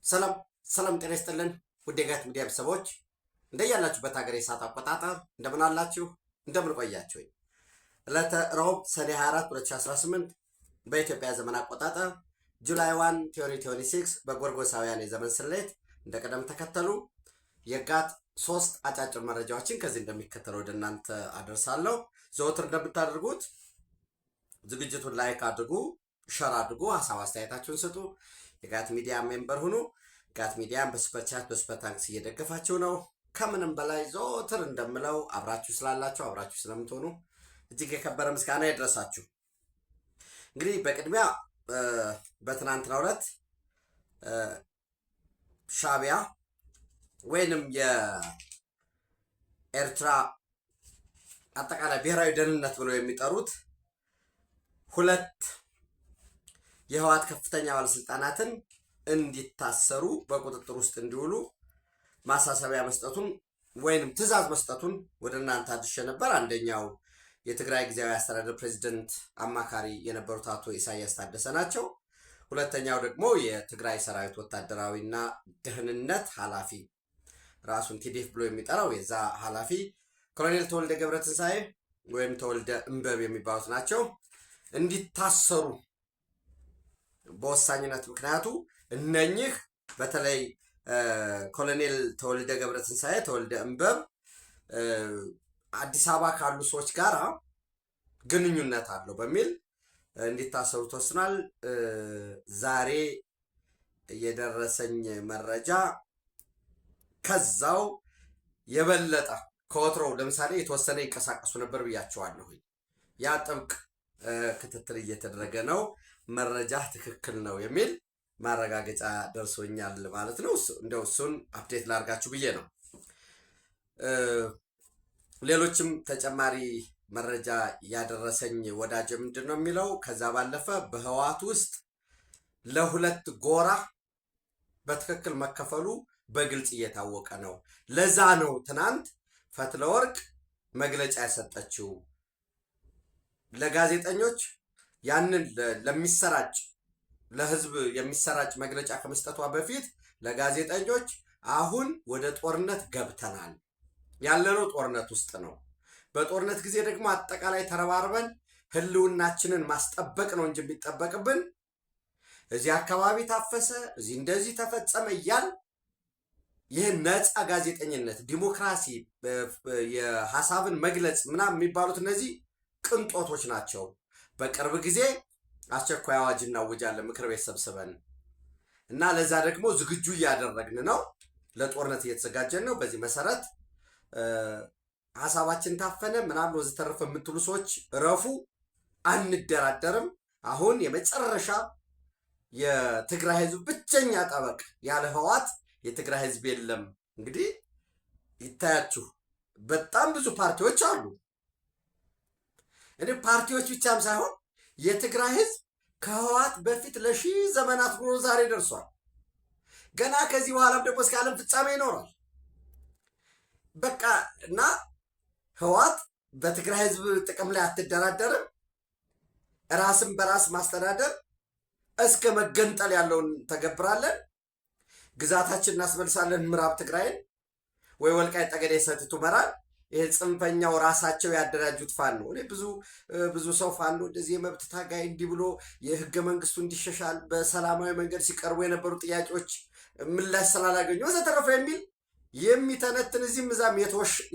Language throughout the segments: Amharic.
ሰላም ሰላም ጤና ይስጥልን ውድ የጋት ሚዲያ ቤተሰቦች እንደያላችሁበት ሀገር የሰዓት አቆጣጠር እንደምን አላችሁ? እንደምን ቆያችሁ? ዕለተ ረቡዕ ሰኔ 24 2018 በኢትዮጵያ ዘመን አቆጣጠር ጁላይ 1 2026 በጎርጎሳውያን የዘመን ስሌት እንደ ቀደም ተከተሉ የጋት 3 አጫጭር መረጃዎችን ከዚህ እንደሚከተለው ወደ እናንተ አደርሳለሁ። ዘወትር እንደምታደርጉት ዝግጅቱን ላይክ አድርጉ፣ ሸር አድርጉ፣ ሀሳብ አስተያየታችሁን ስጡ። የጋት ሚዲያ ሜምበር ሁኑ። ጋት ሚዲያን በሱፐር ቻት በሱፐር ታንክስ እየደገፋችሁ ነው። ከምንም በላይ ዘወትር እንደምለው አብራችሁ ስላላችሁ አብራችሁ ስለምትሆኑ እጅግ የከበረ ምስጋና ይድረሳችሁ። እንግዲህ በቅድሚያ በትናንትናው ዕለት ሻዕቢያ ወይንም የኤርትራ አጠቃላይ ብሔራዊ ደህንነት ብለው የሚጠሩት ሁለት የህወሓት ከፍተኛ ባለስልጣናትን እንዲታሰሩ በቁጥጥር ውስጥ እንዲውሉ ማሳሰቢያ መስጠቱን ወይንም ትዕዛዝ መስጠቱን ወደ እናንተ አድርሼ ነበር። አንደኛው የትግራይ ጊዜያዊ አስተዳደር ፕሬዝደንት አማካሪ የነበሩት አቶ ኢሳያስ ታደሰ ናቸው። ሁለተኛው ደግሞ የትግራይ ሰራዊት ወታደራዊና ደህንነት ኃላፊ ራሱን ቲዲኤፍ ብሎ የሚጠራው የዛ ኃላፊ ኮሎኔል ተወልደ ገብረትንሳኤ ወይም ተወልደ እንበብ የሚባሉት ናቸው እንዲታሰሩ በወሳኝነት። ምክንያቱ እነኚህ በተለይ ኮሎኔል ተወልደ ገብረትንሳኤ ተወልደ እንበብ አዲስ አበባ ካሉ ሰዎች ጋር ግንኙነት አለው በሚል እንዲታሰሩ ተወስኗል። ዛሬ የደረሰኝ መረጃ ከዛው የበለጠ ከወትሮው ለምሳሌ የተወሰነ ይንቀሳቀሱ ነበር ብያቸዋለሁ። ያ ጥብቅ ክትትል እየተደረገ ነው፣ መረጃ ትክክል ነው የሚል ማረጋገጫ ደርሶኛል ማለት ነው። እንደው እሱን አፕዴት ላርጋችሁ ብዬ ነው። ሌሎችም ተጨማሪ መረጃ ያደረሰኝ ወዳጅ ምንድን ነው የሚለው ከዛ ባለፈ በህወሓት ውስጥ ለሁለት ጎራ በትክክል መከፈሉ በግልጽ እየታወቀ ነው። ለዛ ነው ትናንት ፈትለወርቅ መግለጫ ያሰጠችው ለጋዜጠኞች ያንን ለሚሰራጭ ለህዝብ የሚሰራጭ መግለጫ ከመስጠቷ በፊት ለጋዜጠኞች አሁን ወደ ጦርነት ገብተናል፣ ያለነው ጦርነት ውስጥ ነው። በጦርነት ጊዜ ደግሞ አጠቃላይ ተረባርበን ህልውናችንን ማስጠበቅ ነው እንጂ የሚጠበቅብን እዚህ አካባቢ ታፈሰ፣ እዚህ እንደዚህ ተፈጸመ እያል ይህ ነፃ ጋዜጠኝነት፣ ዲሞክራሲ፣ የሀሳብን መግለጽ ምናምን የሚባሉት እነዚህ ቅንጦቶች ናቸው። በቅርብ ጊዜ አስቸኳይ አዋጅ እናውጃለን ምክር ቤት ሰብስበን እና ለዛ ደግሞ ዝግጁ እያደረግን ነው፣ ለጦርነት እየተዘጋጀን ነው። በዚህ መሰረት ሀሳባችን ታፈነ ምናምን ወዘተረፈ የምትሉ ሰዎች ረፉ፣ አንደራደርም። አሁን የመጨረሻ የትግራይ ህዝብ ብቸኛ ጠበቅ ያለ ህወሓት የትግራይ ህዝብ የለም። እንግዲህ ይታያችሁ በጣም ብዙ ፓርቲዎች አሉ። እኔ ፓርቲዎች ብቻም ሳይሆን የትግራይ ህዝብ ከህወሓት በፊት ለሺህ ዘመናት ኖሮ ዛሬ ደርሷል። ገና ከዚህ በኋላም ደግሞ እስከ ዓለም ፍጻሜ ይኖራል። በቃ እና ህወሓት በትግራይ ህዝብ ጥቅም ላይ አትደራደርም። ራስን በራስ ማስተዳደር እስከ መገንጠል ያለውን ተገብራለን። ግዛታችን እናስመልሳለን። ምዕራብ ትግራይን ወይ ወልቃይት ጠገዴ ሰቲት ሁመራን ይሄ ጽንፈኛው ራሳቸው ያደራጁት ፋኖ እኔ ብዙ ሰው ፋኖ እንደዚህ የመብት ታጋይ እንዲህ ብሎ የህገ መንግስቱ እንዲሻሻል በሰላማዊ መንገድ ሲቀርቡ የነበሩ ጥያቄዎች ምላሽ ስላላገኙ ወዘተረፈ የሚል የሚተነትን እዚህም እዛም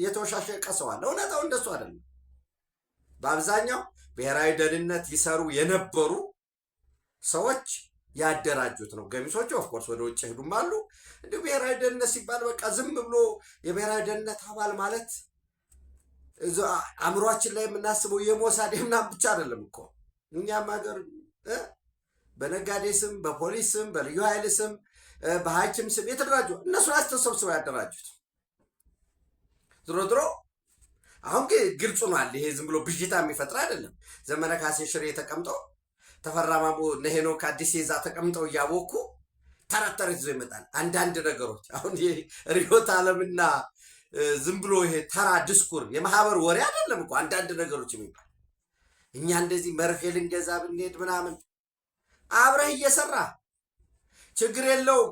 የተወሻሸቀ ሰው አለ። እውነታው እንደሱ አይደለም። በአብዛኛው ብሔራዊ ደህንነት ይሰሩ የነበሩ ሰዎች ያደራጁት ነው። ገሚሶቹ ኦፍኮርስ ወደ ውጭ ሄዱም አሉ። እንዲሁ ብሔራዊ ደህንነት ሲባል በቃ ዝም ብሎ የብሔራዊ ደህንነት አባል ማለት አእምሯችን ላይ የምናስበው የሞሳድ ምናምን ብቻ አይደለም እኮ። እኛም ሀገር በነጋዴ ስም፣ በፖሊስ ስም፣ በልዩ ኃይል ስም፣ በሐኪም ስም የተደራጁ እነሱ ናቸው ተሰብስበው ያደራጁት። ድሮ ድሮ አሁን ግን ግልጹ ነው አለ። ይሄ ዝም ብሎ ብዥታ የሚፈጥር አይደለም። ዘመነ ካሴ ሽሬ ተቀምጠው ተፈራማሙ ለሄኖክ አዲስ ይዛ ተቀምጠው እያቦኩ ተረት ይዞ ይመጣል። አንዳንድ ነገሮች አሁን ሪዮት ዓለምና ዝም ብሎ ይሄ ተራ ዲስኩር የማህበር ወሬ አይደለም እኮ አንዳንድ ነገሮች የሚባል እኛ እንደዚህ መርፌ ልንገዛ ብንሄድ ምናምን አብረህ እየሰራ ችግር የለውም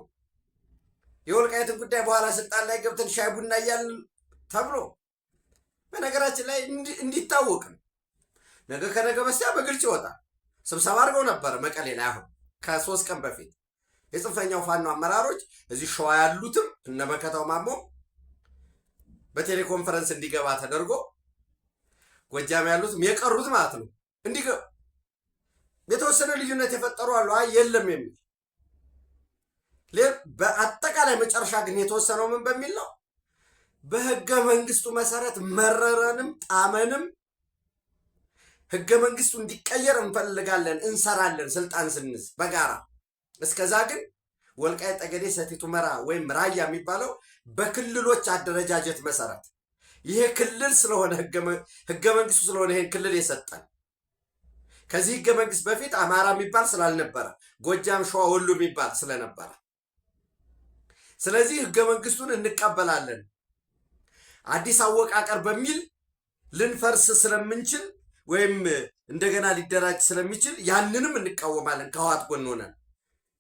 የወልቃይትን ጉዳይ በኋላ ስልጣን ላይ ገብተን ሻይ ቡና እያልን ተብሎ በነገራችን ላይ እንዲታወቅ ነው። ነገ ከነገ በስቲያ በግልጽ ይወጣል። ስብሰባ አድርገው ነበረ መቀሌ ላይ አሁን ከ3 ቀን በፊት የጽንፈኛው ፋኖ አመራሮች እዚህ ሸዋ ያሉትም እነ መከታው ማሞ በቴሌኮንፈረንስ እንዲገባ ተደርጎ ጎጃም ያሉትም የቀሩት ማለት ነው እንዲገባ የተወሰነ ልዩነት የፈጠሩ አሉ። አይ የለም የሚል በአጠቃላይ መጨረሻ ግን የተወሰነው ምን በሚል ነው? በህገ መንግስቱ መሰረት መረረንም ጣመንም ህገ መንግስቱ እንዲቀየር እንፈልጋለን፣ እንሰራለን ስልጣን ስንዝ በጋራ። እስከዛ ግን ወልቃይት ጠገዴ፣ ሰቲት ሁመራ ወይም ራያ የሚባለው በክልሎች አደረጃጀት መሰረት ይሄ ክልል ስለሆነ ህገ መንግስቱ ስለሆነ ይሄን ክልል የሰጠን ከዚህ ህገ መንግስት በፊት አማራ የሚባል ስላልነበረ ጎጃም፣ ሸዋ፣ ወሎ የሚባል ስለነበረ ስለዚህ ህገ መንግስቱን እንቀበላለን። አዲስ አወቃቀር በሚል ልንፈርስ ስለምንችል ወይም እንደገና ሊደራጅ ስለሚችል ያንንም እንቃወማለን ከህወሓት ጎን ሆነን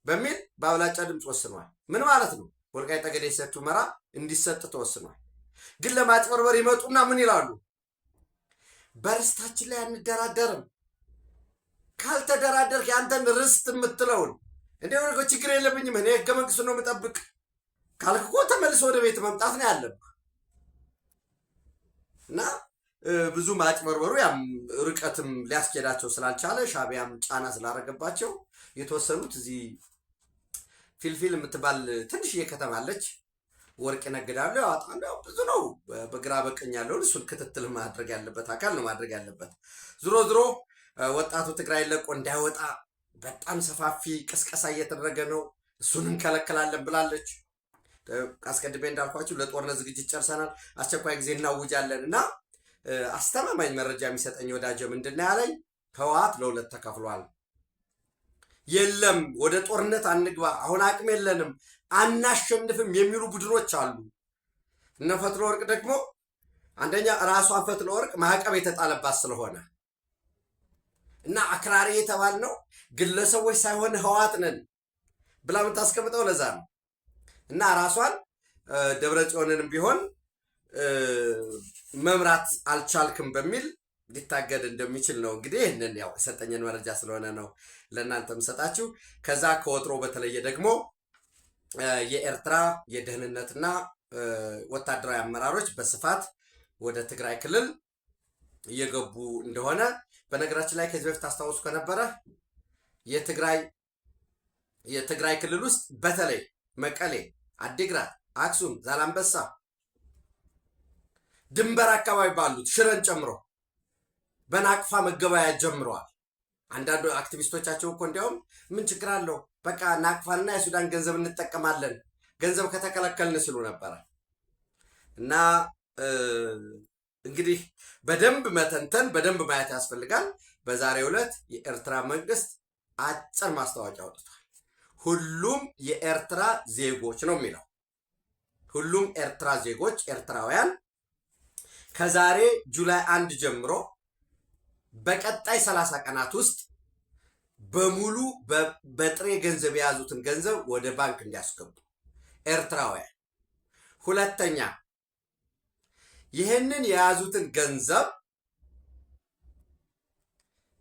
በሚል በአብላጫ ድምፅ ወስኗል። ምን ማለት ነው? ወልቃይት ጠገዴ ሰቲት ሁመራ እንዲሰጥ ተወስኗል። ግን ለማጭበርበር ይመጡና ምን ይላሉ? በርስታችን ላይ አንደራደርም፣ ካልተደራደርክ ያንተን ርስት የምትለውን እንደ ችግር የለብኝም እኔ ህገ መንግስቱን ነው የምጠብቅ ካልክ እኮ ተመልሶ ወደ ቤት መምጣት ነው ያለብህ። እና ብዙ ማጭበርበሩ ያም ርቀትም ሊያስኬዳቸው ስላልቻለ ሻዕቢያም ጫና ስላደረገባቸው የተወሰኑት እዚህ ፊልፊል የምትባል ትንሽዬ ከተማ አለች፣ ወርቅ ይነግዳሉ፣ ያወጣሉ። ያው ብዙ ነው በግራ በቀኝ ያለውን እሱን ክትትል ማድረግ ያለበት አካል ነው ማድረግ ያለበት። ዝሮ ወጣቱ ትግራይ ለቆ እንዳይወጣ በጣም ሰፋፊ ቅስቀሳ እየተደረገ ነው። እሱን እንከለከላለን ብላለች። አስቀድሜ እንዳልኳችሁ ለጦርነት ዝግጅት ጨርሰናል፣ አስቸኳይ ጊዜ እናውጃለን። እና አስተማማኝ መረጃ የሚሰጠኝ ወዳጀ ምንድን ነው ያለኝ? ህወሓት ለሁለት ተከፍሏል። የለም ወደ ጦርነት አንግባ፣ አሁን አቅም የለንም፣ አናሸንፍም የሚሉ ቡድኖች አሉ። እነ ፈትለ ወርቅ ደግሞ አንደኛ ራሷ ፈትለ ወርቅ ማዕቀብ የተጣለባት ስለሆነ እና አክራሪ የተባልነው ግለሰቦች ሳይሆን ህወሓት ነን ብላ የምታስቀምጠው ለዛ ነው። እና ራሷን ደብረ ጽዮንንም ቢሆን መምራት አልቻልክም በሚል ሊታገድ እንደሚችል ነው። እንግዲህ ይህንን ያው የሰጠኝን መረጃ ስለሆነ ነው ለእናንተ የምሰጣችሁ። ከዛ ከወትሮ በተለየ ደግሞ የኤርትራ የደህንነትና ወታደራዊ አመራሮች በስፋት ወደ ትግራይ ክልል እየገቡ እንደሆነ በነገራችን ላይ ከዚህ በፊት አስታውሱ ከነበረ የትግራይ ክልል ውስጥ በተለይ መቀሌ፣ አዲግራት፣ አክሱም፣ ዛላምበሳ ድንበር አካባቢ ባሉት ሽረን ጨምሮ በናቅፋ መገበያየት ጀምረዋል። አንዳንዱ አክቲቪስቶቻቸው እኮ እንዲያውም ምን ችግር አለው በቃ ናቅፋንና የሱዳን ገንዘብ እንጠቀማለን ገንዘብ ከተከለከልን ሲሉ ነበረ። እና እንግዲህ በደንብ መተንተን በደንብ ማየት ያስፈልጋል። በዛሬው ዕለት የኤርትራ መንግስት አጭር ማስታወቂያ አውጥቷል። ሁሉም የኤርትራ ዜጎች ነው የሚለው። ሁሉም ኤርትራ ዜጎች ኤርትራውያን ከዛሬ ጁላይ 1 ጀምሮ በቀጣይ 30 ቀናት ውስጥ በሙሉ በጥሬ ገንዘብ የያዙትን ገንዘብ ወደ ባንክ እንዲያስገቡ ኤርትራውያን። ሁለተኛ ይህንን የያዙትን ገንዘብ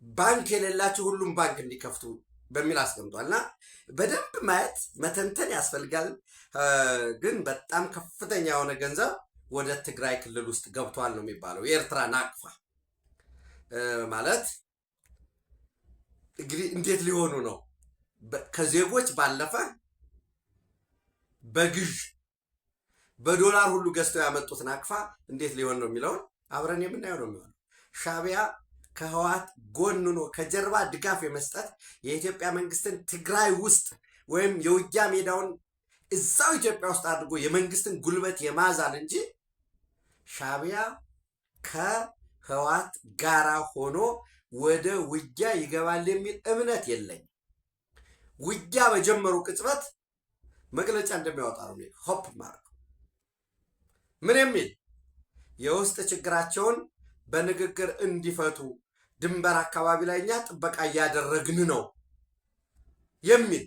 ባንክ የሌላቸው ሁሉም ባንክ እንዲከፍቱ በሚል አስቀምጧልና በደንብ ማየት መተንተን ያስፈልጋል። ግን በጣም ከፍተኛ የሆነ ገንዘብ ወደ ትግራይ ክልል ውስጥ ገብቷል ነው የሚባለው። የኤርትራ ናቅፋ ማለት እንግዲህ እንዴት ሊሆኑ ነው? ከዜጎች ባለፈ በግዥ በዶላር ሁሉ ገዝተው ያመጡት ናቅፋ እንዴት ሊሆን ነው የሚለውን አብረን የምናየው ነው የሚሆነው። ሻዕቢያ ከህወሓት ጎን ሆኖ ከጀርባ ድጋፍ የመስጠት የኢትዮጵያ መንግስትን ትግራይ ውስጥ ወይም የውጊያ ሜዳውን እዛው ኢትዮጵያ ውስጥ አድርጎ የመንግስትን ጉልበት የማዛል እንጂ ሻዕቢያ ከህወሓት ጋራ ሆኖ ወደ ውጊያ ይገባል የሚል እምነት የለኝም። ውጊያ በጀመሩ ቅጽበት መግለጫ እንደሚያወጣ ነው ሆፕ ማድረግ። ምን የሚል የውስጥ ችግራቸውን በንግግር እንዲፈቱ ድንበር አካባቢ ላይ እኛ ጥበቃ እያደረግን ነው የሚል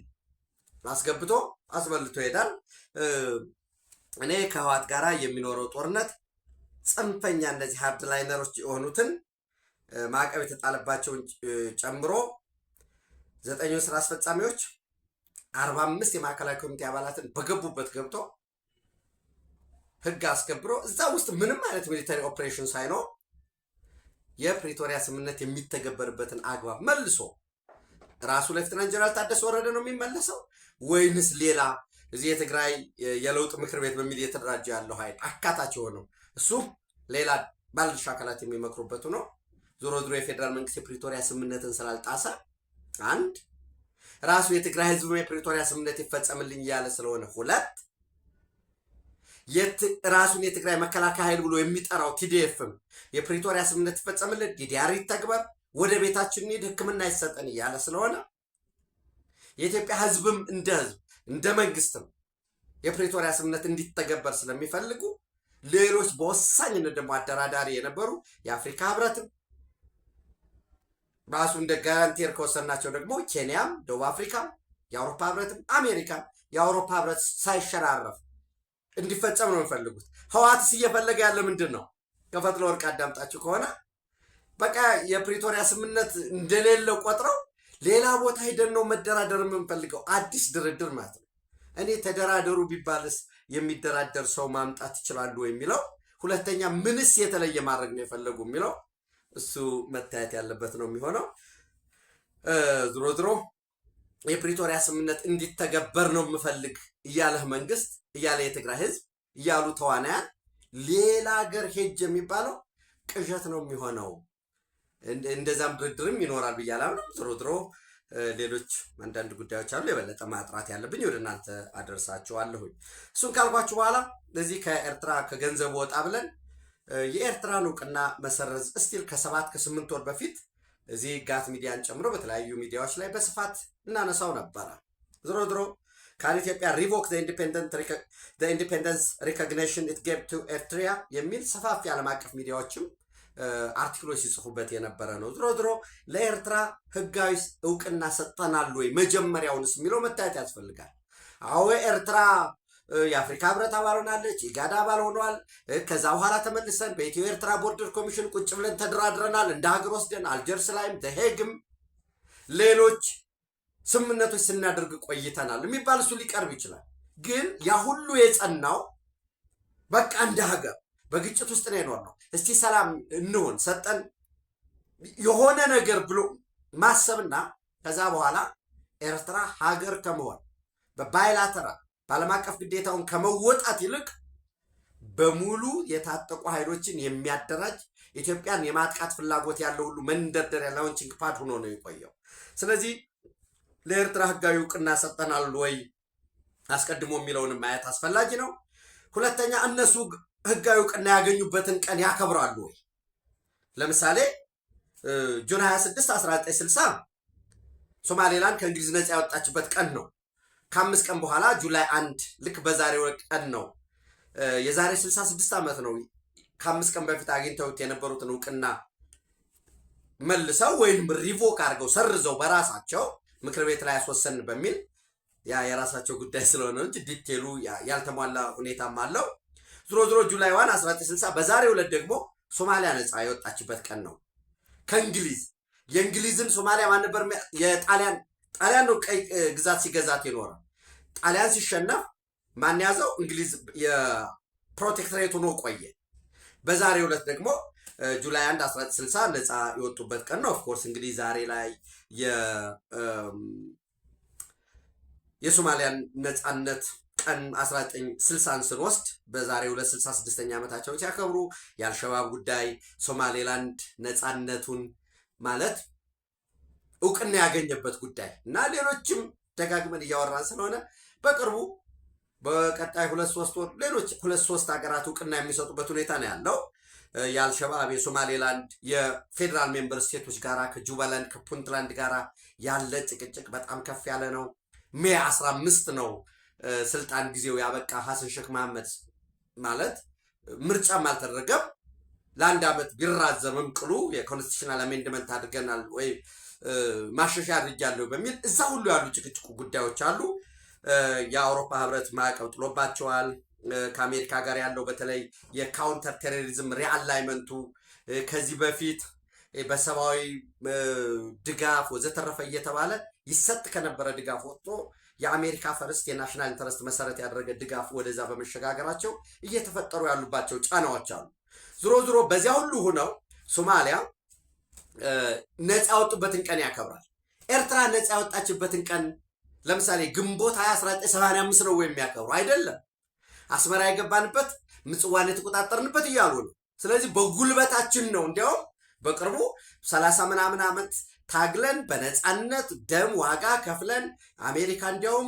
አስገብቶ አስበልቶ ይሄዳል። እኔ ከህወሓት ጋር የሚኖረው ጦርነት ጽንፈኛ እነዚህ ሃርድ ላይነሮች የሆኑትን ማዕቀብ የተጣለባቸውን ጨምሮ 9 ስራ አስፈጻሚዎች 45 የማዕከላዊ ኮሚቴ አባላትን በገቡበት ገብቶ ህግ አስከብሮ እዛ ውስጥ ምንም አይነት ሚሊተሪ ኦፕሬሽን ሳይኖር የፕሪቶሪያ ስምምነት የሚተገበርበትን አግባብ መልሶ ራሱ ሌፍትናንት ጀነራል ታደሰ ወረደ ነው የሚመለሰው ወይንስ ሌላ እዚህ የትግራይ የለውጥ ምክር ቤት በሚል እየተደራጀ ያለው ኃይል አካታች የሆነው እሱ ሌላ ባለድርሻ አካላት የሚመክሩበት ነው። ዞሮ ዞሮ የፌዴራል መንግስት የፕሪቶሪያ ስምምነትን ስላልጣሰ አንድ ራሱ የትግራይ ህዝብ የፕሪቶሪያ ስምምነት ይፈጸምልኝ እያለ ስለሆነ ሁለት ራሱን የትግራይ መከላከያ ኃይል ብሎ የሚጠራው ቲዲኤፍም የፕሪቶሪያ ስምምነት ይፈጸምልን ዲዲአር ይተግበር ወደ ቤታችን እንሂድ ህክምና ይሰጠን እያለ ስለሆነ የኢትዮጵያ ህዝብም እንደ ህዝብ እንደ መንግስትም የፕሪቶሪያ ስምምነት እንዲተገበር ስለሚፈልጉ ሌሎች በወሳኝነት ደግሞ አደራዳሪ የነበሩ የአፍሪካ ህብረትም ራሱ እንደ ጋራንቲር ከወሰናቸው ደግሞ ኬንያም ደቡብ አፍሪካም የአውሮፓ ህብረትም አሜሪካም የአውሮፓ ህብረት ሳይሸራረፍ እንዲፈጸም ነው የሚፈልጉት። ህወሓትስ እየፈለገ ያለ ምንድን ነው? ከፈትለ ወርቅ አዳምጣችሁ ከሆነ በቃ የፕሪቶሪያ ስምምነት እንደሌለው ቆጥረው ሌላ ቦታ ሄደን ነው መደራደር የምንፈልገው አዲስ ድርድር ማለት ነው። እኔ ተደራደሩ ቢባልስ የሚደራደር ሰው ማምጣት ይችላሉ የሚለው ሁለተኛ ምንስ የተለየ ማድረግ ነው የፈለጉ የሚለው እሱ መታየት ያለበት ነው የሚሆነው። ዝሮ ዝሮ የፕሪቶሪያ ስምምነት እንዲተገበር ነው የምፈልግ እያለህ መንግስት እያለ የትግራይ ህዝብ እያሉ ተዋናያን ሌላ ሀገር ሄጅ የሚባለው ቅዠት ነው የሚሆነው። እንደዛም ድርድርም ይኖራል ብዬ አላምንም። ዝሮ ዝሮ ሌሎች አንዳንድ ጉዳዮች አሉ የበለጠ ማጥራት ያለብኝ ወደ እናንተ አደርሳችኋለሁኝ። እሱን ካልኳችሁ በኋላ ለዚህ ከኤርትራ ከገንዘቡ ወጣ ብለን የኤርትራን እውቅና መሰረዝ እስቲል ከ7 ከ8 ወር በፊት እዚህ ጋት ሚዲያን ጨምሮ በተለያዩ ሚዲያዎች ላይ በስፋት እናነሳው ነበረ። ዝሮ ዝሮ ካን ኢትዮጵያ ሪቮክ ኢንዲፔንደንስ ሪኮግኒሽን ኢት ጌቭ ቱ ኤርትራ የሚል ሰፋፊ ዓለም አቀፍ ሚዲያዎችም አርቲክሎች ሲጽፉበት የነበረ ነው። ዝሮ ዝሮ ለኤርትራ ህጋዊ እውቅና ሰጠናል ወይ መጀመሪያውንስ የሚለው መታየት ያስፈልጋል። አዎ ኤርትራ የአፍሪካ ህብረት አባል ሆናለች፣ ኢጋድ አባል ሆኗል። ከዛ በኋላ ተመልሰን በኢትዮ ኤርትራ ቦርደር ኮሚሽን ቁጭ ብለን ተደራድረናል፣ እንደ ሀገር ወስደን አልጀርስ ላይም ደሄግም ሌሎች ስምምነቶች ስናደርግ ቆይተናል የሚባል እሱ ሊቀርብ ይችላል። ግን ያ ሁሉ የጸናው በቃ እንደ ሀገር በግጭት ውስጥ ነው የኖርነው። እስቲ ሰላም እንሆን ሰጠን የሆነ ነገር ብሎ ማሰብና ከዛ በኋላ ኤርትራ ሀገር ከመሆን በባይላተራል በዓለም አቀፍ ግዴታውን ከመወጣት ይልቅ በሙሉ የታጠቁ ኃይሎችን የሚያደራጅ ኢትዮጵያን የማጥቃት ፍላጎት ያለው ሁሉ መንደርደሪያ ላውንቺንግ ፓድ ሆኖ ነው የቆየው። ስለዚህ ለኤርትራ ህጋዊ እውቅና ሰጠናል ወይ አስቀድሞ የሚለውን ማየት አስፈላጊ ነው። ሁለተኛ እነሱ ህጋዊ እውቅና ያገኙበትን ቀን ያከብራሉ ወይ? ለምሳሌ ጁን 26 1960 ሶማሌላንድ ከእንግሊዝ ነፃ ያወጣችበት ቀን ነው። ከ5 ቀን በኋላ ጁላይ 1 ልክ በዛሬው ቀን ነው የዛሬ 66 ዓመት ነው ከ5 ቀን በፊት አግኝተውት የነበሩትን እውቅና መልሰው ወይም ሪቮክ አድርገው ሰርዘው በራሳቸው ምክር ቤት ላይ ያስወሰን በሚል ያ የራሳቸው ጉዳይ ስለሆነ እንጂ ዲቴሉ ያልተሟላ ሁኔታም አለው። ዝሮ ዝሮ ጁላይ 1 1960 በዛሬው ዕለት ደግሞ ሶማሊያ ነፃ የወጣችበት ቀን ነው ከእንግሊዝ። የእንግሊዝን ሶማሊያ ማን ነበር? ጣሊያን ነው ቀይ ግዛት ሲገዛት የኖረ። ጣሊያን ሲሸነፍ ማን ያዘው? እንግሊዝ የፕሮቴክቶሬት ሆኖ ቆየ። በዛሬው ዕለት ደግሞ ጁላይ 1 1960 ነፃ የወጡበት ቀን ነው። ኦፍኮርስ እንግዲህ ዛሬ ላይ የሶማሊያን ነፃነት ቀን 1960ን ስንወስድ በዛሬው ዕለት 66ኛ ዓመታቸውን ሲያከብሩ የአልሸባብ ጉዳይ ሶማሌላንድ ነፃነቱን ማለት እውቅና ያገኘበት ጉዳይ እና ሌሎችም ደጋግመን እያወራን ስለሆነ በቅርቡ በቀጣይ 2-3 ወር ሌሎች 2-3 ሀገራት እውቅና የሚሰጡበት ሁኔታ ነው ያለው። የአልሸባብ የሶማሌላንድ የፌዴራል ሜምበር ስቴቶች ጋራ ከጁባላንድ ከፑንትላንድ ጋራ ያለ ጭቅጭቅ በጣም ከፍ ያለ ነው። ሜይ 15 ነው ስልጣን ጊዜው ያበቃ ሐሰን ሼክ መሐመድ ማለት ምርጫም አልተደረገም። ለአንድ ዓመት ቢራዘምም ቅሉ የኮንስቲቱሽናል አሜንድመንት አድርገናል ወይ ማሻሻያ አድርጃለሁ በሚል እዛ ሁሉ ያሉ ጭቅጭቁ ጉዳዮች አሉ። የአውሮፓ ህብረት ማዕቀብ ጥሎባቸዋል። ከአሜሪካ ጋር ያለው በተለይ የካውንተር ቴሮሪዝም ሪአላይመንቱ ከዚህ በፊት በሰብአዊ ድጋፍ ወዘተረፈ እየተባለ ይሰጥ ከነበረ ድጋፍ ወጥቶ የአሜሪካ ፈርስት የናሽናል ኢንተረስት መሰረት ያደረገ ድጋፍ ወደዛ በመሸጋገራቸው እየተፈጠሩ ያሉባቸው ጫናዎች አሉ። ዝሮ ዝሮ በዚያ ሁሉ ሆነው ሶማሊያ ነፃ ያወጡበትን ቀን ያከብራል። ኤርትራ ነፃ ያወጣችበትን ቀን ለምሳሌ ግንቦት 1985 ነው የሚያከብሩ አይደለም። አስመራ የገባንበት ምጽዋን የተቆጣጠርንበት እያሉ ነው። ስለዚህ በጉልበታችን ነው። እንዲያውም በቅርቡ 30 ምናምን ዓመት ታግለን በነፃነት ደም ዋጋ ከፍለን አሜሪካ እንዲያውም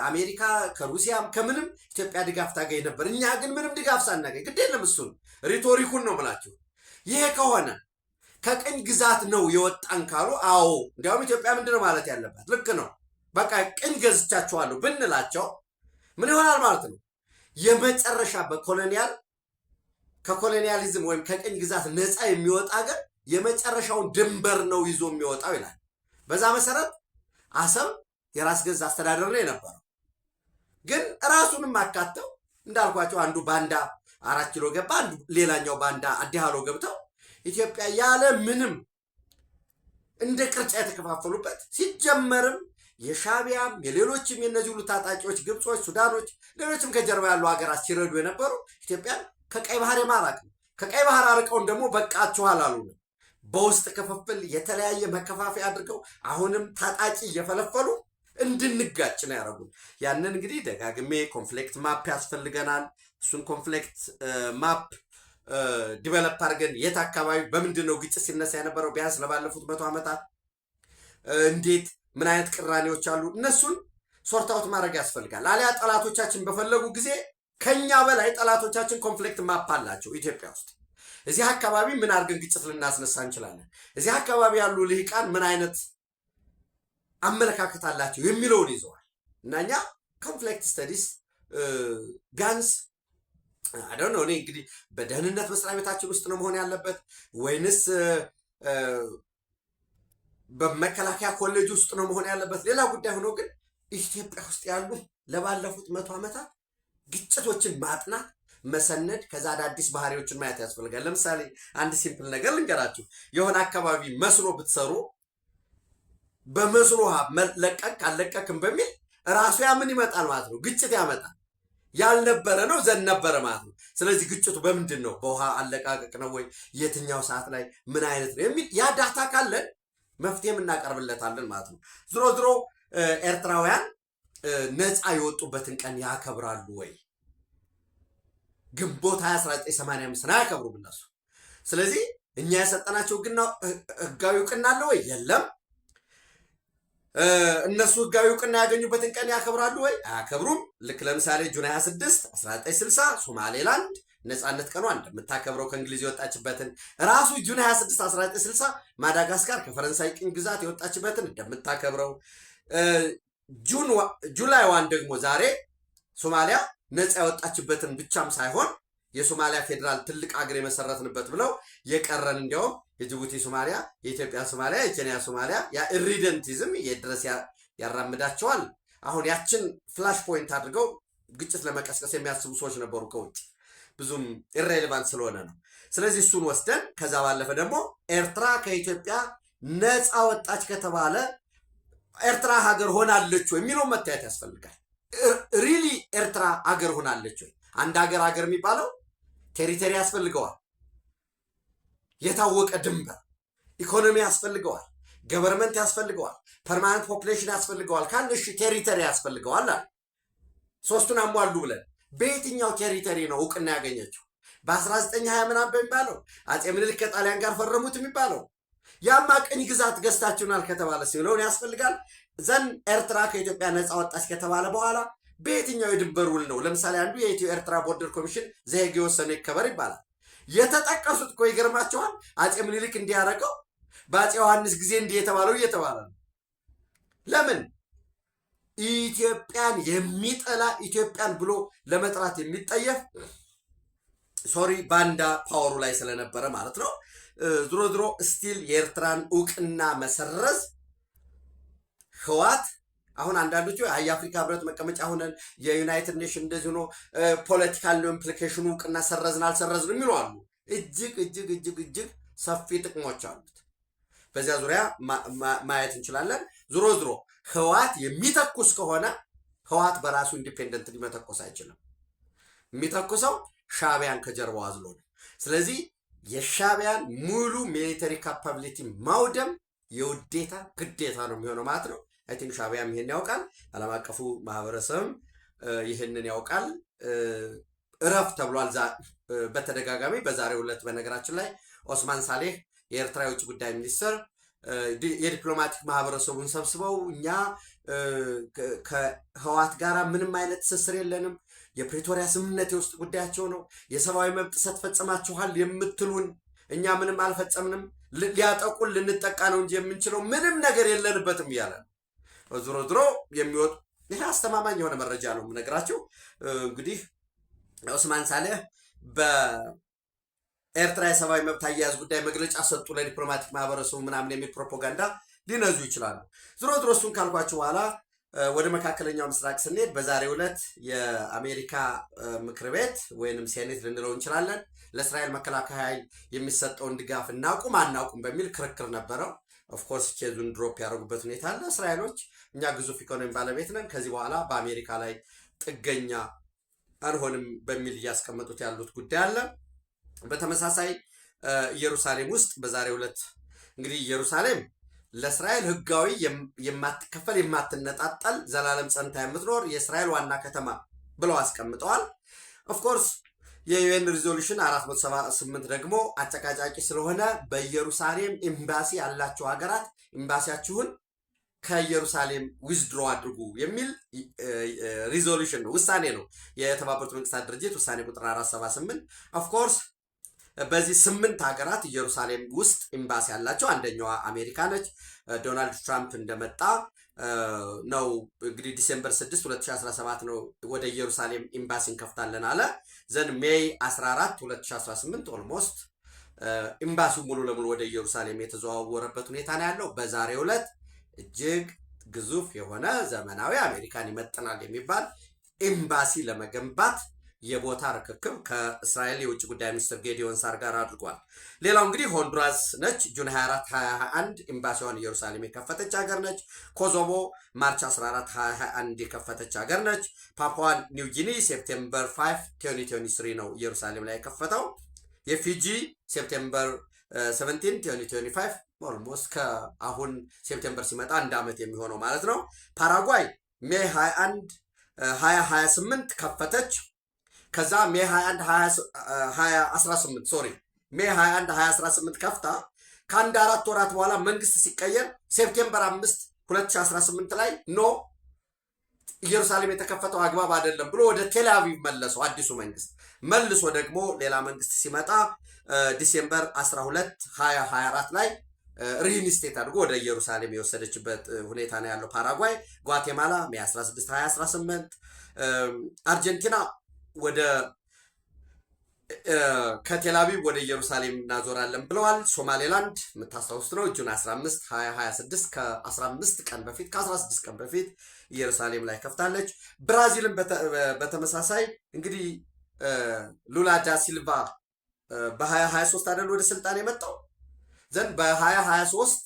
አሜሪካ ከሩሲያም ከምንም ኢትዮጵያ ድጋፍ ታገኝ ነበር። እኛ ግን ምንም ድጋፍ ሳናገኝ ግድ የለም። እሱን ሪቶሪኩን ነው ብላችሁ ይሄ ከሆነ ከቅኝ ግዛት ነው የወጣን ካሉ አዎ፣ እንዲያውም ኢትዮጵያ ምንድነው ማለት ያለባት? ልክ ነው በቃ ቅኝ ገዝቻችኋለሁ ብንላቸው ምን ይሆናል ማለት ነው? የመጨረሻ ከኮሎኒያሊዝም ወይም ከቅኝ ግዛት ነፃ የሚወጣ ሀገር የመጨረሻውን ድንበር ነው ይዞ የሚወጣው ይላል። በዛ መሰረት አሰብ የራስ ገዝ አስተዳደር ነው የነበረው። ግን ራሱንም አካተው እንዳልኳቸው አንዱ ባንዳ 4 ኪሎ ገባ፣ አንዱ ሌላኛው ባንዳ አዲሃሎ ገብተው ኢትዮጵያ ያለ ምንም እንደ ቅርጫ የተከፋፈሉበት ሲጀመርም የሻቢያም የሌሎችም የነዚህ ሁሉ ታጣቂዎች ግብጾች፣ ሱዳኖች፣ ሌሎችም ከጀርባ ያሉ ሀገራት ሲረዱ የነበሩ ኢትዮጵያን ከቀይ ባህር የማራቅ ነው። ከቀይ ባህር አርቀውን ደግሞ በቃችኋል አሉ ነው። በውስጥ ክፍፍል የተለያየ መከፋፈያ አድርገው አሁንም ታጣቂ እየፈለፈሉ እንድንጋጭ ነው ያደረጉን። ያንን እንግዲህ ደጋግሜ ኮንፍሊክት ማፕ ያስፈልገናል። እሱን ኮንፍሊክት ማፕ ዲቨሎፕ አድርገን የት አካባቢ በምንድን ነው ግጭት ሲነሳ የነበረው ቢያንስ ለባለፉት 100 ዓመታት እንዴት ምን አይነት ቅራኔዎች አሉ፣ እነሱን ሶርታውት ማድረግ ያስፈልጋል። አሊያ ጠላቶቻችን በፈለጉ ጊዜ ከኛ በላይ ጠላቶቻችን ኮንፍሊክት ማፕ አላቸው ኢትዮጵያ ውስጥ። እዚህ አካባቢ ምን አድርገን ግጭት ልናስነሳ እንችላለን፣ እዚህ አካባቢ ያሉ ልሂቃን ምን አይነት አመለካከት አላቸው የሚለውን ይዘዋል። እና እኛ ኮንፍሊክት ስተዲስ ጋንስ አደው ነው። እኔ እንግዲህ በደህንነት መስሪያ ቤታችን ውስጥ ነው መሆን ያለበት ወይንስ በመከላከያ ኮሌጅ ውስጥ ነው መሆን ያለበት? ሌላ ጉዳይ ሆኖ ግን ኢትዮጵያ ውስጥ ያሉ ለባለፉት 100 ዓመታት ግጭቶችን ማጥናት መሰነድ፣ ከዛ አዳዲስ ባህሪዎችን ማየት ያስፈልጋል። ለምሳሌ አንድ ሲምፕል ነገር ልንገራችሁ። የሆነ አካባቢ መስኖ ብትሰሩ በመስኖ ለቀቅ አለቀቅም በሚል ራሱ ያ ምን ይመጣል ማለት ነው? ግጭት ያመጣል። ያልነበረ ነው ዘነበረ ማለት ነው። ስለዚህ ግጭቱ በምንድን ነው? በውሃ አለቃቀቅ ነው ወይ? የትኛው ሰዓት ላይ ምን አይነት ነው የሚል ያ ዳታ ካለን መፍትሄም እናቀርብለታለን ማለት ነው። ዝሮ ዝሮ ኤርትራውያን ነፃ የወጡበትን ቀን ያከብራሉ ወይ? ግንቦት 1985 አያከብሩም እነሱ። ስለዚህ እኛ የሰጠናቸው ህጋዊ እውቅና አለ ወይ? የለም። እነሱ ህጋዊ እውቅና ያገኙበትን ቀን ያከብራሉ ወይ? አያከብሩም። ልክ ለምሳሌ ጁን 26 1960 ሶማሌላንድ ነፃነት ቀኗ እንደምታከብረው ከእንግሊዝ የወጣችበትን ራሱ ጁን 26 1960 ማዳጋስካር ከፈረንሳይ ቅኝ ግዛት የወጣችበትን እንደምታከብረው ጁላይ 1 ደግሞ ዛሬ ሶማሊያ ነፃ የወጣችበትን ብቻም ሳይሆን የሶማሊያ ፌዴራል ትልቅ አገር የመሰረትንበት ብለው የቀረን እንዲያውም የጅቡቲ ሶማሊያ፣ የኢትዮጵያ ሶማሊያ፣ የኬንያ ሶማሊያ ያ ኢሪደንቲዝም የድረስ ያራምዳቸዋል። አሁን ያችን ፍላሽ ፖይንት አድርገው ግጭት ለመቀስቀስ የሚያስቡ ሰዎች ነበሩ ከውጭ ብዙም ኢሬሌቫንት ስለሆነ ነው። ስለዚህ እሱን ወስደን ከዛ ባለፈ ደግሞ ኤርትራ ከኢትዮጵያ ነፃ ወጣች ከተባለ ኤርትራ ሀገር ሆናለች ወይ የሚለው መታየት ያስፈልጋል። ሪሊ ኤርትራ ሀገር ሆናለች ወይ? አንድ ሀገር የሚባለው ቴሪቶሪ ያስፈልገዋል፣ የታወቀ ድንበር፣ ኢኮኖሚ ያስፈልገዋል፣ ገቨርንመንት ያስፈልገዋል፣ ፐርማነንት ፖፕሌሽን ያስፈልገዋል ካለ እሺ ቴሪቶሪ ያስፈልገዋል አለ። ሶስቱን አሟሉ ብለን በየትኛው ቴሪቶሪ ነው እውቅና ያገኘችው? በ1920 ምናምን በሚባለው አጼ ምኒልክ ከጣሊያን ጋር ፈረሙት የሚባለው ያማ ቅኝ ግዛት ገዝታችሁናል ከተባለ ሲሆን ያስፈልጋል። ዘን ኤርትራ ከኢትዮጵያ ነፃ ወጣች ከተባለ በኋላ በየትኛው የድንበር ውል ነው? ለምሳሌ አንዱ የኢትዮ ኤርትራ ቦርደር ኮሚሽን ዘሄግ የወሰነ ይከበር ይባላል። የተጠቀሱት እኮ ይገርማቸዋል። አጼ ምኒልክ እንዲያረገው በአጼ ዮሐንስ ጊዜ እንዲህ የተባለው እየተባለ ነው። ለምን? ኢትዮጵያን የሚጠላ ኢትዮጵያን ብሎ ለመጥራት የሚጠየፍ ባንዳ ፓወሩ ላይ ስለነበረ ማለት ነው። ዝሮ ዝሮ ስቲል የኤርትራን እውቅና መሰረዝ ህዋት አሁን አንዳንዶቹ የአፍሪካ ህብረት መቀመጫ ሆነን የዩናይትድ ኔሽን እንደዚህ ሆኖ ፖለቲካል ነው ኢምፕሊኬሽኑ እውቅና ሰረዝን አልሰረዝን የሚሉ አሉ። እጅግ እጅግ እጅግ እጅግ ሰፊ ጥቅሞች አሉት። በዚያ ዙሪያ ማየት እንችላለን። ዞሮ ዞሮ ህወሓት የሚተኩስ ከሆነ ህወሓት በራሱ ኢንዲፔንደንት ሊመተኮስ አይችልም። የሚተኩሰው ሻዕቢያን ከጀርባው አዝሎ ነው። ስለዚህ የሻዕቢያን ሙሉ ሚሊተሪ ካፓቢሊቲ ማውደም የውዴታ ግዴታ ነው የሚሆነው ማለት ነው። አይ ቲንክ ሻዕቢያም ይሄን ያውቃል፣ ዓለም አቀፉ ማህበረሰብም ይህንን ያውቃል። እረፍ ተብሏል በተደጋጋሚ። በዛሬው ዕለት በነገራችን ላይ ኦስማን ሳሌህ የኤርትራ የውጭ ጉዳይ ሚኒስትር የዲፕሎማቲክ ማህበረሰቡን ሰብስበው እኛ ከህወሓት ጋር ምንም አይነት ትስስር የለንም፣ የፕሪቶሪያ ስምምነት የውስጥ ጉዳያቸው ነው፣ የሰብአዊ መብት ጥሰት ፈጽማችኋል የምትሉን እኛ ምንም አልፈጸምንም፣ ሊያጠቁን ልንጠቃ ነው እንጂ የምንችለው ምንም ነገር የለንበትም እያለ ነው። ዞሮ ዞሮ የሚወጡ ይሄ አስተማማኝ የሆነ መረጃ ነው የምነግራችሁ። እንግዲህ ኦስማን ሳሌህ በኤርትራ የሰብአዊ መብት አያያዝ ጉዳይ መግለጫ ሰጡ ለዲፕሎማቲክ ማህበረሰቡ ምናምን የሚል ፕሮፓጋንዳ ሊነዙ ይችላሉ። ዞሮ ዞሮ እሱን ካልኳችሁ በኋላ ወደ መካከለኛው ምስራቅ ስንሄድ በዛሬው ዕለት የአሜሪካ ምክር ቤት ወይንም ሴኔት ልንለው እንችላለን ለእስራኤል መከላከያ ኃይል የሚሰጠውን ድጋፍ እናቁም አናቁም በሚል ክርክር ነበረው። ኦፍኮርስ ኬዙን ድሮፕ ያደረጉበት ሁኔታ አለ። እስራኤሎች እኛ ግዙፍ ኢኮኖሚ ባለቤት ነን፣ ከዚህ በኋላ በአሜሪካ ላይ ጥገኛ አንሆንም በሚል እያስቀመጡት ያሉት ጉዳይ አለ። በተመሳሳይ ኢየሩሳሌም ውስጥ በዛሬው ዕለት እንግዲህ ኢየሩሳሌም ለእስራኤል ህጋዊ የማትከፈል የማትነጣጠል ዘላለም ጸንታ የምትኖር የእስራኤል ዋና ከተማ ብለው አስቀምጠዋል። ኦፍኮርስ የዩኤን ሪዞሉሽን 478 ደግሞ አጨቃጫቂ ስለሆነ በኢየሩሳሌም ኤምባሲ ያላቸው ሀገራት ኤምባሲያችሁን ከኢየሩሳሌም ዊዝድሮ አድርጉ የሚል ሪዞሉሽን ነው፣ ውሳኔ ነው። የተባበሩት መንግስታት ድርጅት ውሳኔ ቁጥር 478 ኦፍኮርስ በዚህ 8 ሀገራት ኢየሩሳሌም ውስጥ ኤምባሲ ያላቸው አንደኛዋ አሜሪካ ነች። ዶናልድ ትራምፕ እንደመጣ ነው እንግዲህ ዲሴምበር 6 2017 ነው ወደ ኢየሩሳሌም ኤምባሲ እንከፍታለን አለ። ዘን ሜይ 14 2018 ኦልሞስት ኤምባሲው ሙሉ ለሙሉ ወደ ኢየሩሳሌም የተዘዋወረበት ሁኔታ ነው ያለው። በዛሬው ዕለት እጅግ ግዙፍ የሆነ ዘመናዊ አሜሪካን ይመጥናል የሚባል ኤምባሲ ለመገንባት የቦታ ርክክብ ከእስራኤል የውጭ ጉዳይ ሚኒስትር ጌዲዮን ሳር ጋር አድርጓል። ሌላው እንግዲህ ሆንዱራስ ነች። ጁን 24 2021 ኤምባሲዋን ኢየሩሳሌም የከፈተች ሀገር ነች። ኮሶቮ ማርች 14 2021 የከፈተች ሀገር ነች። ፓፑዋ ኒው ጊኒ ሴፕቴምበር 5 2023 ነው ኢየሩሳሌም ላይ የከፈተው። የፊጂ ሴፕቴምበር 17 2025 ኦልሞስት ከአሁን ሴፕቴምበር ሲመጣ 1 ዓመት የሚሆነው ማለት ነው። ፓራጓይ ሜይ 21 2028 ከፈተች። ከዛ ሜይ 21 2018 ሶሪ ሜይ 21 2018 ከፍታ ከአንድ 4 ወራት በኋላ መንግስት ሲቀየር ሴፕቴምበር 5 2018 ላይ ኖ ኢየሩሳሌም የተከፈተው አግባብ አይደለም ብሎ ወደ ቴል አቪቭ መለሰው አዲሱ መንግስት። መልሶ ደግሞ ሌላ መንግስት ሲመጣ ዲሴምበር 12 2024 ላይ ሪኢንስቴት አድርጎ ወደ ኢየሩሳሌም የወሰደችበት ሁኔታ ነው ያለው። ፓራጓይ፣ ጓቴማላ ሜይ 16 2018፣ አርጀንቲና ወደ ከቴልአቪቭ ወደ ኢየሩሳሌም እናዞራለን ብለዋል። ሶማሌላንድ የምታስታውሱት ነው ጁን 15 2026 ከ15 ቀን በፊት ከ16 ቀን በፊት ኢየሩሳሌም ላይ ከፍታለች። ብራዚልን በተመሳሳይ እንግዲህ ሉላ ዳ ሲልቫ በ2023 አይደል ወደ ስልጣን የመጣው ዘንድ በ2023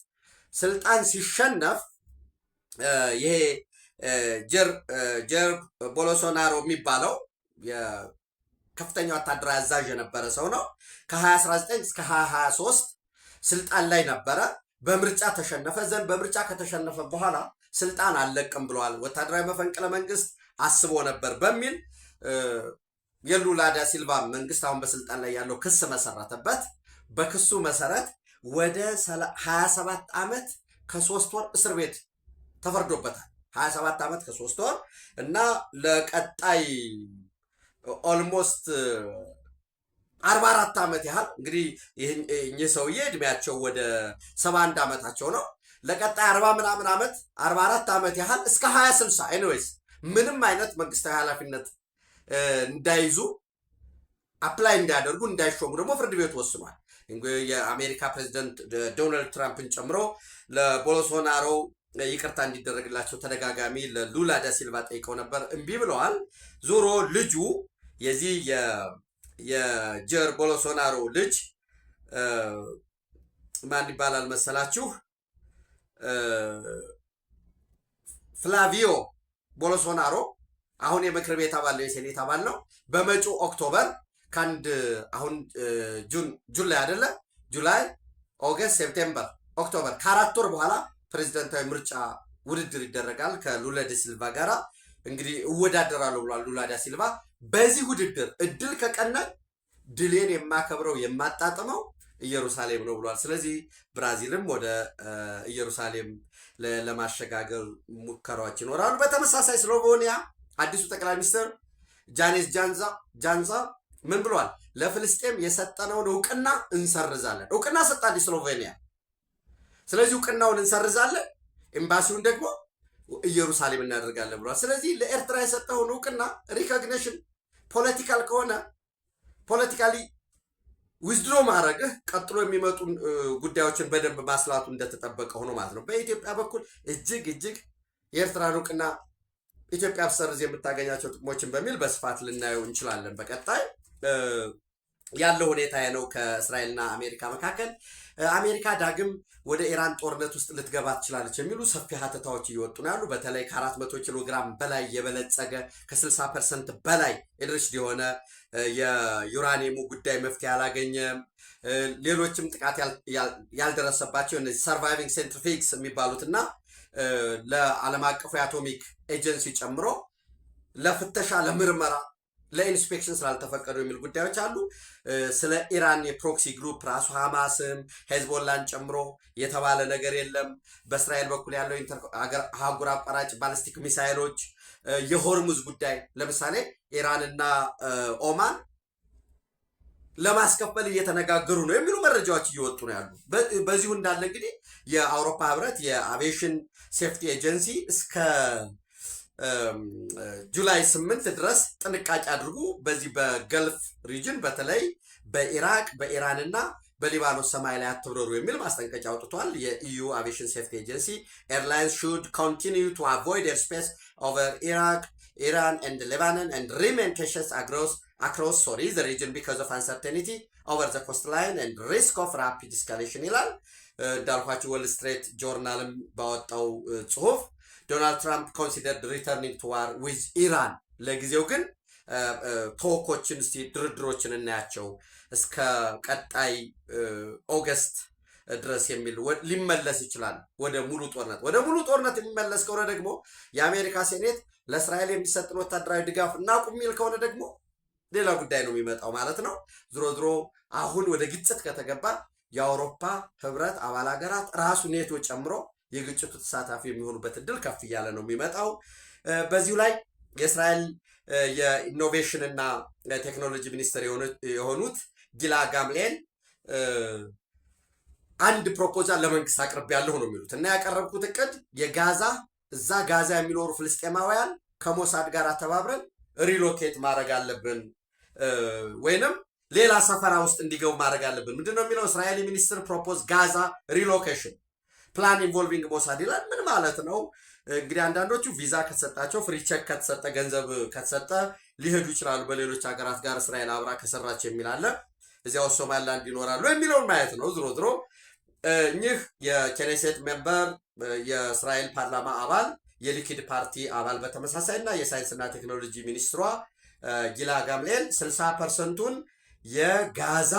ስልጣን ሲሸነፍ ይሄ ጀር ቦሎሶናሮ የሚባለው የከፍተኛ ወታደራዊ አዛዥ የነበረ ሰው ነው። ከ2019 እስከ 2023 ስልጣን ላይ ነበረ። በምርጫ ተሸነፈ። ዘንድ በምርጫ ከተሸነፈ በኋላ ስልጣን አልለቅም ብለዋል። ወታደራዊ መፈንቅለ መንግስት አስቦ ነበር በሚል የሉላ ዳ ሲልቫ መንግስት አሁን በስልጣን ላይ ያለው ክስ መሰረተበት። በክሱ መሰረት ወደ 27 ዓመት ከ3 ወር እስር ቤት ተፈርዶበታል። 27 ዓመት ከ3 ወር እና ለቀጣይ ኦልሞስት 44 ዓመት ያህል እንግዲህ ይህ ሰውዬ እድሜያቸው ወደ 71 ዓመታቸው ነው። ለቀጣይ 40 ምናምን ዓመት 44 ዓመት ያህል እስከ 2060 ኤኒዌይስ ምንም አይነት መንግስታዊ ኃላፊነት እንዳይዙ አፕላይ እንዳያደርጉ እንዳይሾሙ ደግሞ ፍርድ ቤት ወስኗል። የአሜሪካ ፕሬዚደንት ዶናልድ ትራምፕን ጨምሮ ለቦሎሶናሮ ይቅርታ እንዲደረግላቸው ተደጋጋሚ ለሉላ ዳ ሲልቫ ጠይቀው ነበር፣ እምቢ ብለዋል። ዞሮ ልጁ የዚህ የጀር ቦሎሶናሮ ልጅ ማን ይባላል መሰላችሁ? ፍላቪዮ ቦሎሶናሮ አሁን የምክር ቤት አባል ነው፣ የሴኔት አባል ነው። በመጪው ኦክቶበር ከአንድ አሁን ጁን ላይ አይደለ? ጁላይ፣ ኦገስት፣ ሴፕቴምበር፣ ኦክቶበር ከ4 ወር በኋላ ፕሬዚደንታዊ ምርጫ ውድድር ይደረጋል ከሉላ ዳ ሲልቫ ጋራ። እንግዲህ እወዳደራለሁ ብሏል ሉላ ዳ ሲልቫ። በዚህ ውድድር እድል ከቀናኝ ድሌን የማከብረው የማጣጥመው ኢየሩሳሌም ነው ብሏል። ስለዚህ ብራዚልም ወደ ኢየሩሳሌም ለማሸጋገር ሙከራዎች ይኖራሉ። በተመሳሳይ ስሎቬኒያ አዲሱ ጠቅላይ ሚኒስትር ጃኔስ ጃንዛ ምን ብሏል? ለፍልስጤም የሰጠነውን እውቅና እንሰርዛለን። እውቅና ሰጣለች ስሎቬኒያ። ስለዚህ እውቅናውን እንሰርዛለን፣ ኤምባሲውን ደግሞ ኢየሩሳሌም እናደርጋለን ብሏል። ስለዚህ ለኤርትራ የሰጠውን እውቅና ሪኮግኒሽን ፖለቲካል ከሆነ ፖለቲካሊ ዊዝድሮ ማድረግህ ቀጥሎ የሚመጡ ጉዳዮችን በደንብ ማስላቱ እንደተጠበቀ ሆኖ ማለት ነው። በኢትዮጵያ በኩል እጅግ የኤርትራን እውቅና ኢትዮጵያ ብሰርዝ የምታገኛቸው ጥቅሞችን በሚል በስፋት ልናየው እንችላለን። በቀጣይ ያለው ሁኔታ ነው ከእስራኤልና አሜሪካ መካከል። አሜሪካ ዳግም ወደ ኢራን ጦርነት ውስጥ ልትገባ ትችላለች የሚሉ ሰፊ ሀተታዎች እየወጡ ነው ያሉ። በተለይ ከ400 ኪሎ ግራም በላይ የበለጸገ ከ60% በላይ ኤንሪችድ የሆነ የዩራኒየሙ ጉዳይ መፍትሄ አላገኘም። ሌሎችም ጥቃት ያልደረሰባቸው እነዚህ ሰርቫይቪንግ ሴንትሪፊግስ የሚባሉትና ለዓለም አቀፉ የአቶሚክ ኤጀንሲ ጨምሮ ለፍተሻ ለምርመራ ለኢንስፔክሽን ስላልተፈቀዱ የሚል ጉዳዮች አሉ። ስለ ኢራን የፕሮክሲ ግሩፕ ራሱ ሐማስም ሄዝቦላን ጨምሮ የተባለ ነገር የለም። በእስራኤል በኩል ያለው አህጉር አቋራጭ ባሊስቲክ ሚሳይሎች፣ የሆርሙዝ ጉዳይ ለምሳሌ ኢራንና ኦማን ለማስከፈል እየተነጋገሩ ነው የሚሉ መረጃዎች እየወጡ ነው ያሉ። በዚሁ እንዳለ እንግዲህ የአውሮፓ ህብረት የአቪዬሽን ሴፍቲ ኤጀንሲ እስከ ጁላይ 8 ድረስ ጥንቃቄ አድርጉ፣ በዚህ በገልፍ ሪጅን በተለይ በኢራቅ በኢራንና በሊባኖስ ሰማይ ላይ አትብረሩ የሚል ማስጠንቀቂያ አውጥቷል። የኢዩ አቪዬሽን ሴፍቲ ኤጀንሲ ኤርላይንስ ሹድ ኮንቲኒዩ ቱ አቮይድ ኤርስፔስ ኦቨር ኢራቅ ኢራን ኤንድ ሌባኖን ኤንድ ሪሜን ካሽስ across the region because of uncertainty over the coastline and risk of rapid escalation ይላል። እንዳልኳችሁ ወል ስትሬት ጆርናልም ባወጣው ጽሁፍ ዶናልድ ትራምፕ ኮንሲደርድ ሪተርኒንግ ቱ ዋር ዊዝ ኢራን፣ ለጊዜው ግን ቶኮችን እስቲ ድርድሮችን እናያቸው እስከ ቀጣይ ኦገስት ድረስ የሚል ሊመለስ ይችላል ወደ ሙሉ ጦርነት የሚመለስ ከሆነ ደግሞ የአሜሪካ ሴኔት ለእስራኤል የሚሰጥን ወታደራዊ ድጋፍ እናቁም የሚል ከሆነ ደግሞ ሌላ ጉዳይ ነው የሚመጣው ማለት ነው። ዝሮ አሁን ወደ ግጭት ከተገባ የአውሮፓ ህብረት አባል ሀገራት ራሱ ኔቶ ጨምሮ የግጭቱ ተሳታፊ የሚሆኑበት እድል ከፍ እያለ ነው የሚመጣው። በዚሁ ላይ የእስራኤል የኢኖቬሽን እና ቴክኖሎጂ ሚኒስትር የሆኑት ጊላ ጋምሌን አንድ ፕሮፖዛል ለመንግስት አቅርብ ያለሁ ነው የሚሉት እና ያቀረብኩት እቅድ እዛ ጋዛ የሚኖሩ ፍልስጤማውያን ከሞሳድ ጋር ተባብረን ሪሎኬት ማድረግ አለብን ወይንም ሌላ ሰፈራ ውስጥ እንዲገቡ ማድረግ አለብን። ምንድነው የሚለው እስራኤሊ ሚኒስትር ፕሮፖዝ ጋዛ ሪሎኬሽን ፕላን ኢንቮልቪንግ ሞሳድ ይላል። ምን ማለት ነው እንግዲህ? አንዳንዶቹ ቪዛ ከተሰጣቸው ፍሪ ቼክ ከተሰጠ ገንዘብ ከተሰጠ ሊሄዱ ይችላሉ በሌሎች ሀገራት ጋር እስራኤል አብራ ከሰራች የሚል አለ። እዚያው ሶማሊላንድ ይኖራሉ የሚለውን ማየት ነው። ዝሮ እኚህ የኬኔሴት ሜምበር የእስራኤል ፓርላማ አባል የሊኪድ ፓርቲ አባል በተመሳሳይ እና የሳይንስና ቴክኖሎጂ ሚኒስትሯ ጊላ ጋምሌል 60%ቱን የጋዛ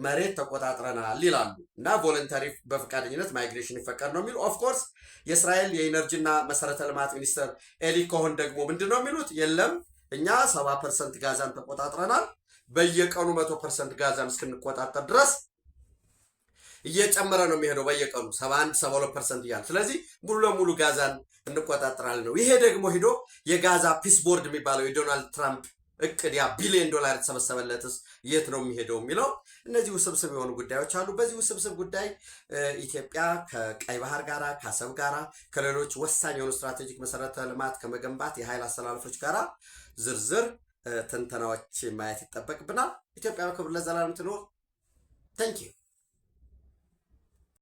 መሬት ተቆጣጥረናል ይላሉ እና ቮለንተሪ በፈቃደኝነት ማይግሬሽን ይፈቀድ ነው የሚሉ። ኦፍኮርስ የእስራኤል የኢነርጂና መሰረተ ልማት ሚኒስትር ኤሊ ኮሆን ደግሞ ምንድን ነው የሚሉት? የለም እኛ 70% ጋዛን ተቆጣጥረናል፣ በየቀኑ 100% ጋዛን እስክንቆጣጠር ድረስ እየጨመረ ነው የሚሄደው፣ በየቀኑ 71-72% እያለ። ስለዚህ ሙሉ ለሙሉ ጋዛን እንቆጣጠራለን ነው። ይሄ ደግሞ ሂዶ የጋዛ ፒስ ቦርድ የሚባለው የዶናልድ ትራምፕ እቅድ ያ $1 ቢሊዮን የተሰበሰበለትስ የት ነው የሚሄደው የሚለው፣ እነዚህ ውስብስብ የሆኑ ጉዳዮች አሉ። በዚህ ውስብስብ ጉዳይ ኢትዮጵያ ከቀይ ባህር ጋራ ከአሰብ ጋራ ከሌሎች ወሳኝ የሆኑ ስትራቴጂክ መሰረተ ልማት ከመገንባት የኃይል አስተላልፎች ጋራ ዝርዝር ትንተናዎች ማየት ይጠበቅብናል። ኢትዮጵያ በክብር ለዘላለም ትኖር። ታንኪዩ